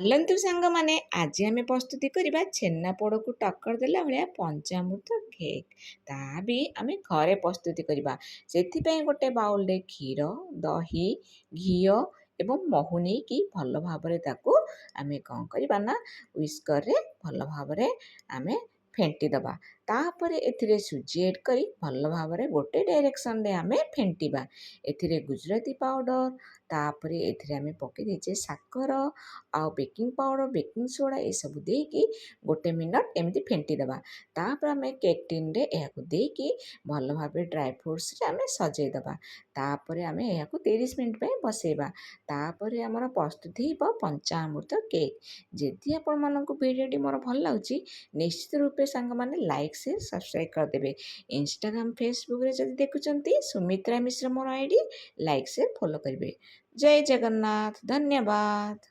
ଚାଲନ୍ତୁ ସାଙ୍ଗମାନେ ଆଜି ଆମେ ପ୍ରସ୍ତୁତି କରିବା ଛେନାପୋଡ଼କୁ ଟକ୍କର ଦେଲା ଭଳିଆ ପଞ୍ଚାମୃତ କେକ୍। ତାହା ବି ଆମେ ଘରେ ପ୍ରସ୍ତୁତି କରିବା। ସେଥିପାଇଁ ଗୋଟେ ବାଉଲରେ କ୍ଷୀର, ଦହି, ଘିଅ ଏବଂ ମହୁ ନେଇକି ଭଲ ଭାବରେ ତାକୁ ଆମେ କ'ଣ କରିବା ନା ହ୍ୱିସ୍କରରେ ଭଲ ଭାବରେ ଆମେ ଫେଣ୍ଟି ଦେବା। ତାପରେ ଏଥିରେ ସୁଜି ଏଡ୍ କରି ଭଲ ଭାବରେ ଗୋଟେ ଡାଇରେକ୍ସନରେ ଆମେ ଫେଣ୍ଟିବା। ଏଥିରେ ଗୁଜୁରାତି ପାଉଡ଼ର, ତାପରେ ଏଥିରେ ଆମେ ପକେଇ ଦେଇଛେ ସାକର ଆଉ ବେକିଂ ପାଉଡ଼ର, ବେକିଂ ସୋଡ଼ା ଏସବୁ ଦେଇକି 1 ମିନିଟ୍ ଏମିତି ଫେଣ୍ଟି ଦେବା। ତାପରେ ଆମେ କେକ୍ ଟିନ୍ରେ ଏହାକୁ ଦେଇକି ଭଲ ଭାବେ ଡ୍ରାଏ ଫ୍ରୁଟ୍ସରେ ଆମେ ସଜେଇ ଦେବା। ତାପରେ ଆମେ ଏହାକୁ 30 ମିନିଟ୍ ପାଇଁ ବସେଇବା। ତାପରେ ଆମର ପ୍ରସ୍ତୁତ ହେବ ପଞ୍ଚାମୃତ କେକ୍। ଯଦି ଆପଣମାନଙ୍କୁ ଭିଡ଼ିଓଟି ମୋର ଭଲ ଲାଗୁଛି ନିଶ୍ଚିତ ରୂପେ ସାଙ୍ଗମାନେ ଲାଇକ୍, ସେୟାର, ସବସ୍କ୍ରାଇବ୍ କରିଦେବେ। ଇନଷ୍ଟାଗ୍ରାମ୍, ଫେସବୁକ୍ରେ ଯଦି ଦେଖୁଛନ୍ତି ସୁମିତ୍ରା ମିଶ୍ର ମୋର ଆଇଡ଼ି, ଲାଇକ୍, ସେୟାର, ଫଲୋ କରିବେ। ଜୟ ଜଗନ୍ନାଥ, ଧନ୍ୟବାଦ।